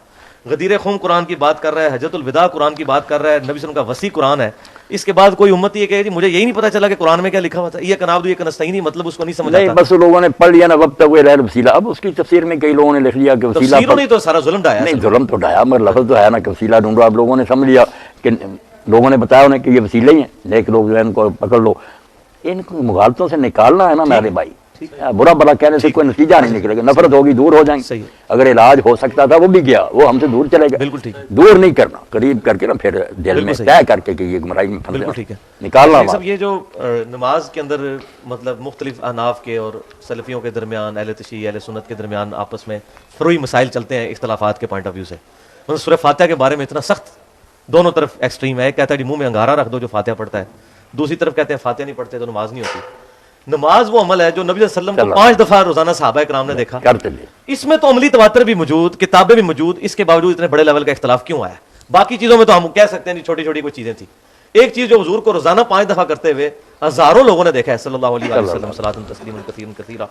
غدیر خم قرآن کی بات کر رہا ہے, حجۃ الوداع قرآن کی بات کر رہا ہے, نبی صلی اللہ علیہ وسلم کا وسیع قرآن ہے. اس کے بعد کوئی امت یہ کہے جی مجھے یہی نہیں پتا چلا کہ قرآن میں کیا لکھا ہوا تھا, یہ کنابد یہ کنستعین, مطلب اس کو نہیں سمجھ آتا. بس لوگوں نے پڑھ لیا نا وقت وہ غیر وسیلہ. اب اس کی تفسیر میں کئی لوگوں نے لکھ لیا کہ وسیلہ نہیں تو سارا ظلم ڈایا. نہیں ظلم تو ڈایا مگر لفظ تو ہے نا کہ وسیلہ ڈھونڈو. اب لوگوں نے سمجھ لیا کہ لوگوں نے بتایا انہیں کہ یہ وسیلے ہی ہیں, لیکن لوگ جو ہے ان کو پکڑ لو. ان کو مغالطوں سے نکالنا ہے نا میرے بھائی. برا بلا کہنے سے کوئی نتیجہ نہیں نکلے گا, نفرت ہوگی, دور ہو جائیں گے. اگر علاج ہو سکتا تھا وہ بھی گیا, وہ ہم سے دور چلے گا. بالکل ٹھیک ہے, دور نہیں کرنا, قریب کر کے نا پھر دل میں طے کر کے کہ یہ گمراہی میں پھنس بالکل ٹھیک ہے نکالنا. سب یہ جو نماز کے اندر مطلب مختلف احناف کے اور سلفیوں کے درمیان, اہل تشیع اہل سنت کے درمیان آپس میں فروعی مسائل چلتے ہیں اختلافات کے پوائنٹ آف ویو سے. مطلب سورہ فاتحہ کے بارے میں اتنا سخت دونوں طرف ایکسٹریم ہے. کہتا ہے جی منہ میں انگارہ رکھ دو جو فاتحہ پڑھتا ہے, دوسری طرف کہتے ہیں فاتحہ نہیں پڑھتے تو نماز نہیں ہوتی. نماز وہ عمل ہے جو نبی صلی اللہ علیہ وسلم کو 5 دفعہ روزانہ صحابہ کرام نے دیکھا کرتے ہیں. اس میں تو عملی تواتر بھی موجود, کتابیں بھی موجود, اس کے باوجود اتنے بڑے لیول کا اختلاف کیوں آیا؟ باقی چیزوں میں تو ہم کہہ سکتے ہیں چھوٹی چھوٹی کوئی چیزیں تھیں. ایک چیز جو حضور کو روزانہ 5 دفعہ کرتے ہوئے ہزاروں لوگوں نے دیکھا ہے صلی اللہ علیہ وسلم صلاۃ تسلیما کثیرا کثیرا,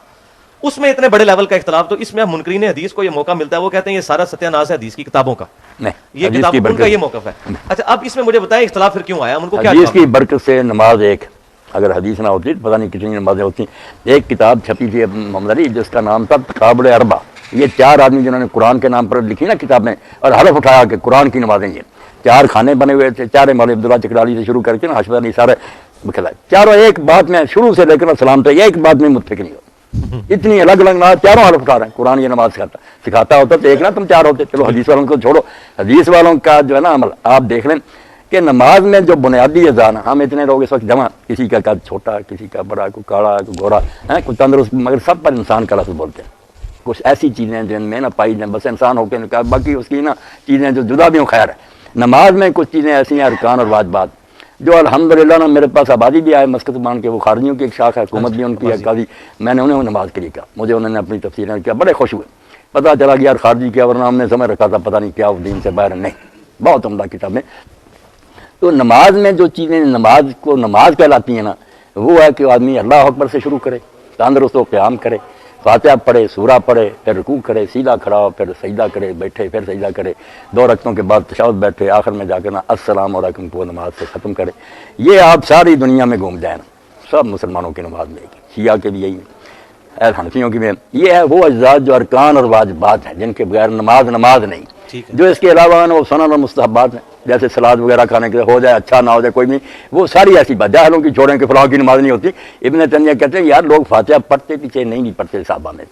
اس میں اتنے بڑے لیول کا اختلاف. تو اس میں منکرین حدیث کو یہ موقع ملتا ہے, وہ کہتے ہیں یہ سارا ستیہ ناز ہے حدیث کی کتابوں کا, یہ کتابوں کا یہ موقف ہے. اچھا اب اس میں مجھے بتائیں اختلاف پھر کیوں آیا؟ ان کو کیا حدیث کی برکت سے نماز ایک, اگر حدیث نہ ہوتی پتہ نہیں کتنی نمازیں ہوتی. ایک کتاب چھپی تھی محمد علی جس کا نام تھا تقابل اربع. یہ 4 آدمی جنہوں نے قرآن کے نام پر لکھی نا کتابیں اور حلف اٹھایا کہ قرآن کی نمازیں, یہ 4 خانے بنے ہوئے تھے. 4 مولوی عبداللہ چکرالی سے شروع کر کے نا حشمت علی سارے بکھلا, چاروں ایک بات میں شروع سے لے کر سلام تک ایک بات میں متفق نہیں ہو. اتنی الگ الگ نماز, چاروں حلف اٹھا رہے ہیں قرآن یہ نماز سکھاتا ہوتا تو ایک نہ تم 4 ہوتے. چلو حدیث والوں کو چھوڑو, حدیث والوں کا جو ہے نا عمل آپ دیکھ لیں کہ نماز میں جو بنیادی اذان, ہم اتنے لوگ اس وقت جمع, کسی کا قد چھوٹا, کسی کا بڑا, کوئی کاڑا, کوئی گورا, کوئی تندرست, مگر سب پر انسان کا لفظ بولتے ہیں. کچھ ایسی چیزیں جن میں نہ پائی جائیں, بس انسان ہو کے نکال, باقی اس کی نا چیزیں جو جدا بھی ہوں خیر ہے. نماز میں کچھ چیزیں ایسی ہیں ارکان اور واجبات جو الحمدللہ نا میرے پاس آبادی بھی آئے مسکت مان کے, وہ خارجیوں کی ایک شاخ ہے, حکومت بھی ان کی ہے قاضی. میں نے انہیں نماز کے لیے کہا, مجھے انہوں نے اپنی تفسیریں کیا, بڑے خوش ہوئے. پتہ چلا کہ یار خارجی کیا, ورنہ ہم نے سمجھ رکھا تھا پتہ نہیں کیا دین سے باہر. نہیں, بہت عمدہ کتابیں. تو نماز میں جو چیزیں نماز کو نماز کہلاتی ہیں نا, وہ ہے کہ آدمی اللہ اکبر سے شروع کرے, تندرست و قیام کرے, فاتحہ پڑھے, سورہ پڑھے, پھر رکوع کرے, سیدھا کھڑا ہو, پھر سجدہ کرے, بیٹھے, پھر سجدہ کرے, 2 رکعتوں کے بعد تشہد بیٹھے, آخر میں جا کر نا السلام علیکم کو نماز سے ختم کرے. یہ آپ ساری دنیا میں گھوم جائیں نا, سب مسلمانوں کی نماز میں شیعہ کے بھی یہی ہے, حنفیوں کی بھی. یہ ہے وہ اجزاء جو ارکان اور واجبات ہیں جن کے بغیر نماز نہیں. جو اس کے علاوہ وہ سنن اور مستحبات ہیں, جیسے سلاد وغیرہ کھانے کے ہو جائے اچھا نہ ہو جائے کوئی نہیں, وہ ساری ایسی بات. جاہلوں کی چھوڑیں کہ فلاں کی نماز نہیں ہوتی. ابن تیمیہ کہتے ہیں یار لوگ فاتحہ پڑھتے پیچھے نہیں پڑھتے, صحابہ میں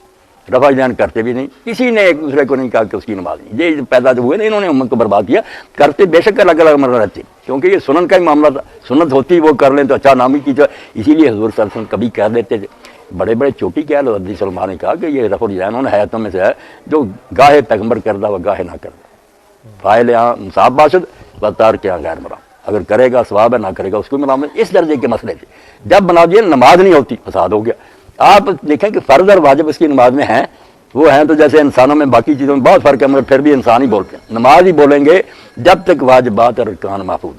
رفع دین کرتے بھی نہیں, کسی نے ایک دوسرے کو نہیں کہا کہ اس کی نماز نہیں. یہ پیدا جو ہوئے نا انہوں نے امت کو برباد کیا. کرتے بے شک الگ الگ مرتبہ رہتے, کیونکہ یہ سنن کا ہی معاملہ تھا. سنت ہوتی وہ کر لیں تو اچھا نام ہی کیجیے. اسی لیے حضور صلی اللہ علیہ وسلم کبھی کہہ دیتے تھے, بڑے بڑے چوٹی کیا لو, حدیث سلمان نے کہا کہ یہ رفع دین ان حیاتوں میں سے ہے جو گاہے پیغمبر کردہ و گاہے نہ کردہ, فائل مصاب باشد بطار کیا غیر مرام, اگر کرے گا ثواب ہے, نہ کرے گا اس کو مرام. اس درجے کے مسئلے تھے. جب بنا دیے نماز نہیں ہوتی, فساد ہو گیا. آپ دیکھیں کہ فرض اور واجب اس کی نماز میں ہیں, وہ ہیں تو جیسے انسانوں میں باقی چیزوں میں بہت فرق ہے, مگر پھر بھی انسان ہی بولتے ہیں. نماز ہی بولیں گے جب تک واجبات اور ارکان محفوظ.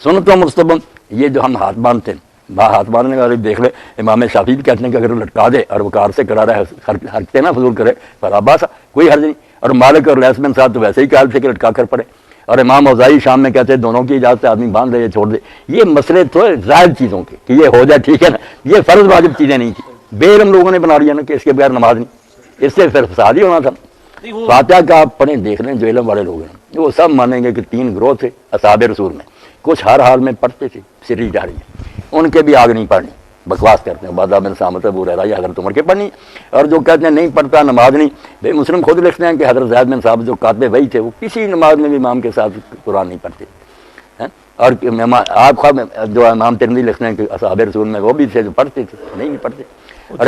سنت و مستحب یہ جو ہم ہاتھ باندھتے ہیں, ہاتھ باندھنے کا دیکھ لیں, امام شافعی بھی کہتے ہیں کہ اگر لٹکا دے اور وقار سے کرا رہے حرکتیں نہ فضول کرے فلاباس, کوئی حرج نہیں. اور مالک اور لیث بن سعد تو ویسے ہی کہا سے کہ لٹکا کر پڑے. اور امام اوزاعی شام میں کہتے ہیں دونوں کی اجازت سے آدمی باندھ دے یا چھوڑ دے. یہ مسئلے تو ظاہر چیزوں کے کہ یہ ہو جائے ٹھیک ہے نا, یہ فرض واجب چیزیں نہیں تھیں. بے علم لوگوں نے بنا لیا نا کہ اس کے بغیر نماز نہیں, اس سے پھر فساد ہی ہونا تھا. فاتحہ کا آپ پڑھیں دیکھ لیں, جو علم والے لوگ ہیں وہ سب مانیں گے کہ 3 گروہ تھے اصحاب رسول میں. کچھ ہر حال میں پڑھتے تھے سری جاری, ان کے بھی آگ نہیں پڑھنی, بکواس کرتے ہیں. عبادہ بن سامت ابو ہریرہ یا حضرت عمر کے پڑھنی. اور جو کہتے ہیں نہیں پڑھتا نماز نہیں, بھائی مسلم خود لکھتے ہیں کہ حضرت زید بن ثابت جو کاتب وہی تھے, وہ کسی نماز میں بھی امام کے ساتھ قرآن نہیں پڑھتے. اور آپ خواہ جو امام ترمذی لکھتے ہیں کہ اصحاب رسول میں وہ بھی تھے جو پڑھتے تھے, نہیں پڑھتے. اور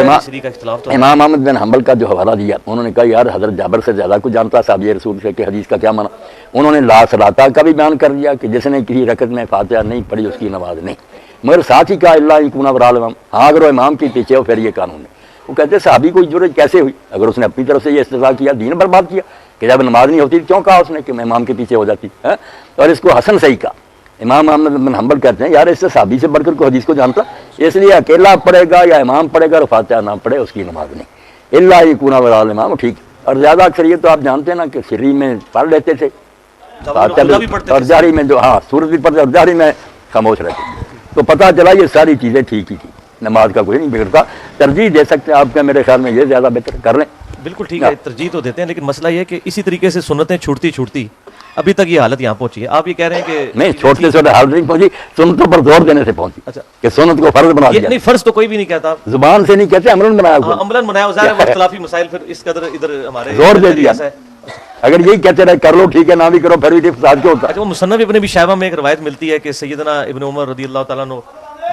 امام احمد بن حنبل کا جو حوالہ دیا, انہوں نے کہا یار حضرت جابر سے زیادہ کچھ جانتا صحابی رسول سے کہ حدیث کا کیا معنی. انہوں نے لا صلاۃ کا بھی بیان کر دیا کہ جس نے کسی رکعت میں فاتحہ نہیں پڑھی اس کی نماز نہیں, مگر ساتھ ہی کہا اللہ یکون ورا الامام, ہاں اگر وہ امام کے پیچھے ہو پھر یہ قانون ہے. وہ کہتے ہیں صحابی کو ضرورت کیسے ہوئی, اگر اس نے اپنی طرف سے یہ استدلال کیا, دین برباد کیا کہ جب نماز نہیں ہوتی کیوں کہا اس نے کہ میں امام کے پیچھے ہو جاتی ہے. اور اس کو حسن صحیح کہا امام احمد بن حنبل کہتے ہیں یار اس سے صحابی سے بڑھ کر کوئی حدیث کو جانتا، اس لیے اکیلا پڑھے گا یا امام پڑھے گا اور فاتحہ نہ پڑھے اس کی نماز نہیں، اللہ یکون وراء الامام ٹھیک۔ اور زیادہ اکثریت تو آپ جانتے ہیں نا کہ سری میں پڑھ لیتے تھے اور جاری میں جو سورت بھی پڑھتے اور جاری میں خاموش رہتے، تو پتہ چلا یہ ساری چیزیں ٹھیک ہی تھی، نماز کا کوئی نہیں بگڑتا۔ ترجیح دے سکتے ہیں آپ کا، میرے خیال میں یہ زیادہ بہتر کر لیں۔ بالکل ٹھیک ہے، ترجیح تو دیتے ہیں، لیکن مسئلہ یہ ہے کہ اسی طریقے سے سنتیں چھوٹتی ابھی تک یہ حالت یہاں پہنچی ہے۔ آپ یہ کہہ رہے ہیں کہ نہیں، چھوٹے چھوٹے حالت نہیں پہنچی، سنتوں پر زور دینے سے پہنچی کہ سنت کو فرض بنا دیا۔ نہیں، فرض تو کوئی بھی نہیں کہتا، زبان سے نہیں کہتے، عملاً بنایا ہوا، عملاً بنایا، ظاہر ہے اختلافی مسائل پھر اس قدر ادھر ہمارے زور دے دیا۔ اگر یہی کہتے رہے کر لو ٹھیک ہے، نہ بھی کرو پھر بھی فساد کیوں ہوتا؟ اچھا، وہ مصنف ابن ابی شیبہ میں ایک روایت ملتی ہے کہ سیدنا ابن عمر رضی اللہ تعالیٰ عنہ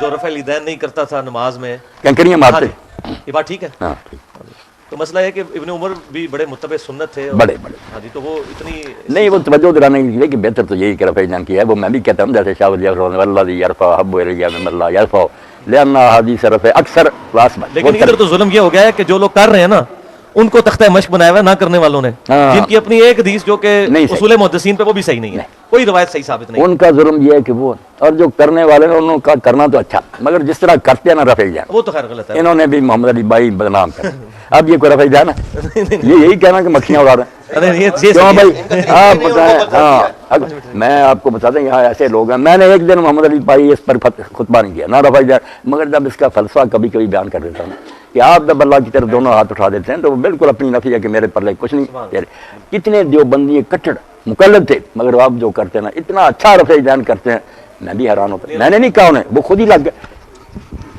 جو رفع الیدین نہیں کرتا تھا نماز میں، کنکریاں مارتے، یہ بات ٹھیک ہے؟ ہاں تو مسئلہ ہے کہ ابن عمر بھی بڑے متبع سنت تھے، بڑے ہاں جی، تو وہ اتنی نہیں، وہ توجہ دلانے کے لیے کہ بہتر تو یہی کہ رفع الیدین کی ہے، وہ میں بھی کہتا ہوں جیسے شاہ ولی اللہ والذی یرفع حب الی من اللہ یرفع لأن حدیث رفع اکثر کلاس میں۔ لیکن ادھر تو ظلم یہ ہو گیا ہے کہ جو لوگ کر رہے ہیں نا ان کو تختہ مشق بنایا ہوا ہے نہ کرنے والوں نے، جن کی اپنی ایک حدیث جو کہ اصول محدثین پہ وہ بھی صحیح نہیں ہے، کوئی روایت صحیح ثابت نہیں۔ ان کا جرم یہ ہے کہ وہ اور جو کرنے والے ہیں انہوں کا کرنا تو اچھا، مگر جس طرح کرتے ہیں نا رفع الیدین وہ تو خیر غلط ہے، انہوں نے بھی محمد علی بھائی بدنام کر اب یہ کوئی رفع الیدین ہے؟ یہ یہی کہنا کہ مکھیاں اڑا رہے ہیں کیوں بھائی؟ آپ بتائیں، ہاں میں آپ کو بتا دیں یہاں ایسے لوگ ہیں، میں نے ایک دن محمد علی بھائی اس پر خطبہ نہیں کیا نہ رفع الیدین، مگر جب اس کا فلسفہ کبھی کبھی بیان کر دیتا ہوں کہ آپ جب اللہ کی طرف دونوں ہاتھ اٹھا دیتے ہیں تو وہ بالکل اپنی نفی ہے کہ میرے پلے کچھ نہیں۔ کتنے دیوبندی کٹڑ مقلد تھے، مگر آپ جو کرتے ہیں نا اتنا اچھا رفع الیدین کرتے ہیں، میں بھی حیران ہوتا ہوں۔ میں نے نہیں کہا انہیں، وہ خود ہی لگ گئے۔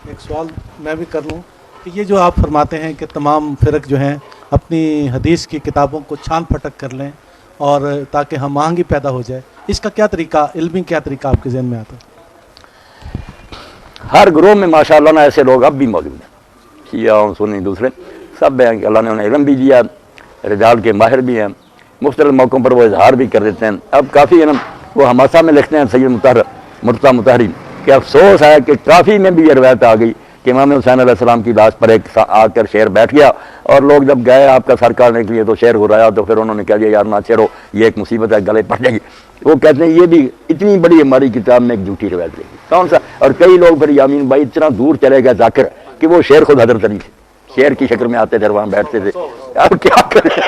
ایک سوال میں بھی کر لوں کہ یہ جو آپ فرماتے ہیں کہ تمام فرق جو ہیں اپنی حدیث کی کتابوں کو چھان پھٹک کر لیں اور تاکہ ہم آہنگی پیدا ہو جائے، اس کا کیا طریقہ، علمی کیا طریقہ آپ کے ذہن میں آتا ہے؟ ہر گروہ میں ماشاءاللہ نا ایسے لوگ اب بھی موجود ہیں، شیعہ سنی دوسرے سب ہیں کہ اللہ نے انہیں علم بھی دیا، رجال کے ماہر بھی ہیں، مختلف موقعوں پر وہ اظہار بھی کر دیتے ہیں۔ اب کافی علم وہ حماسہ میں لکھتے ہیں سید مرتضیٰ مطہری کہ افسوس ہے کہ کافی میں بھی یہ روایت آ گئی کہ امام حسین علیہ السلام کی لاش پر ایک آ کر شیر بیٹھ گیا اور لوگ جب گئے آپ کا سر کاٹنے کے لیے تو شیر گرایا تو پھر انہوں نے کہہ دیا یار نہ چھیڑو، یہ ایک مصیبت ہے، گلے پڑ جائے گی۔ وہ کہتے ہیں یہ بھی اتنی بڑی ہماری کتاب میں ایک جھوٹی روایت لکھی، کون سا؟ اور کئی لوگ پھر یامین بھائی اتنا دور چلے گئے ذاکر کہ وہ شیر خود حضرت علی تھے، شیر کی شکل میں آتے تھے، وہاں بیٹھتے تھے۔ اب کیا کریں،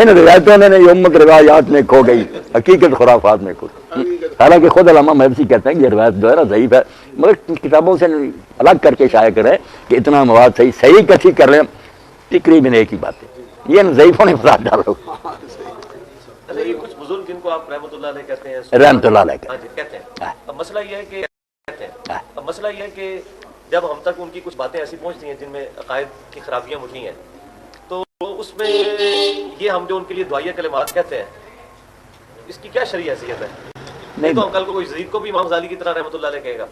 ان روایتوں نے یہ امت روایات میں کھو گئی، حقیقت خرافات میں کھو گئی۔ حالانکہ خود علامہ محدثی کہتے ہیں کہ یہ روایت جو ہے نا ضعیف ہے، مگر کتابوں سے الگ کر کے شائع کریں کہ اتنا مواد صحیح کٹھی کر لیں، تقریباً ایک ہی بات ہے، یہ ضعیفوں نے فساد ڈالو۔ یہ کچھ بزرگ جن کو آپ رحمۃ اللہ علیہ کہتے ہیں، رحمۃ اللہ علیہ کہتے ہیں، اب مسئلہ یہ ہے کہ جب ہم تک ان کی کچھ باتیں ایسی پہنچتی ہیں جن میں عقائد کی خرابیاں مجھی ہیں تو اس میں یہ ہم جو ان کے لیے دعائیہ کلمات کہتے ہیں اس کی کیا شرعی حیثیت ہے؟ نہیں تو کل کو کوئی یزید کو بھی امام غزالی کی طرح رحمۃ اللہ علیہ کہے گا،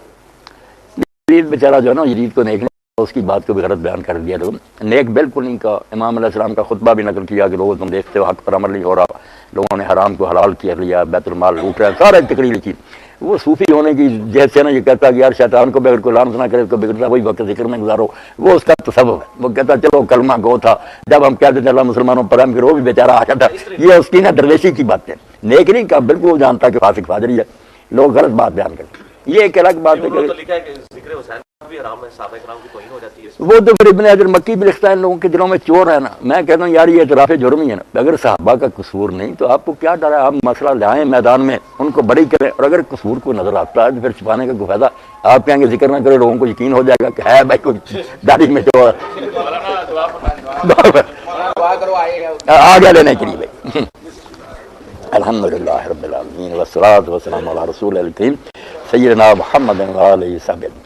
یزید بیچارہ جو ہے نا، یزید کو نیک اس کی بات کو بھی غلط بیان کر دیا، لوگ نیک بالکل نہیں کہا۔ امام علیہ السلام کا خطبہ بھی نقل کیا کہ لوگوں تم دیکھتے ہو حق پر عمل نہیں ہو رہا، لوگوں نے حرام کو حلال کیا لیا، بیت المال لوٹ رہے ہیں، سارے تقریر کی۔ وہ صوفی ہونے کی جیسے نا یہ کہتا کہ یار شیطان کو بھی اگر کوئی لعنت نہ کرے تو بگڑتا، وہی وقت ذکر میں گزارو، وہ اس کا تصوف ہے۔ وہ کہتا چلو کلمہ گو تھا، جب ہم کہتے تھے اللہ مسلمانوں پر رحم کرو، وہ بھی بیچارہ آ جاتا۔ یہ اس کی نا درویشی کی بات ہے، نیک نہیں کہا، بالکل وہ جانتا کہ فاسق فاجری ہے، لوگ غلط بات بیان کرتے۔ یہ ایک الگ بات ہے کہ ذکر حسین بھی حرام ہے، صحابہ کرام کی توہین ہو جاتی ہے، وہ تو پھر ابن حجر مکی بھی لکھتا ہے لوگوں کے دلوں میں چور ہے نا۔ میں کہتا ہوں یار یہ اعتراف جرم ہی ہے نا، اگر صحابہ کا قصور نہیں تو آپ کو کیا ڈر ہے؟ آپ مسئلہ لائیں میدان میں، ان کو بڑی کریں، اور اگر قصور کو نظر آتا ہے تو پھر چھپانے کا کوئی فائدہ؟ آپ کہیں گے ذکر نہ کرے، لوگوں کو یقین ہو جائے گا کہ ہے بھائی کوئی داڑھی میں چور آ گیا لینے کے لیے بھائی۔ الحمدللہ رب العالمین والصلاۃ والسلام علی رسول الکریم سیدنا محمد وآلہ وصحبہ۔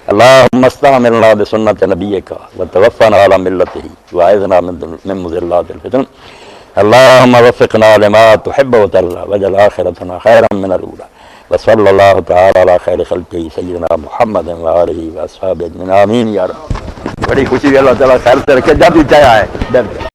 اللہم استعملنا بسنت نبیک وتوفنا علی ملتہ واعذنا من مضلات الفتن۔ اللہم وفقنا لما تحب وترضى واجعل آخرتنا خیرا من الاولى وصلی اللہ تعالی علی خیر خلقہ سیدنا محمد وآلہ وصحبہ اجمعین۔ آمین یا رب۔ بڑی خوشی ہے، اللہ تعالیٰ خیر سے رکھے، جب بھی چاہے آئے۔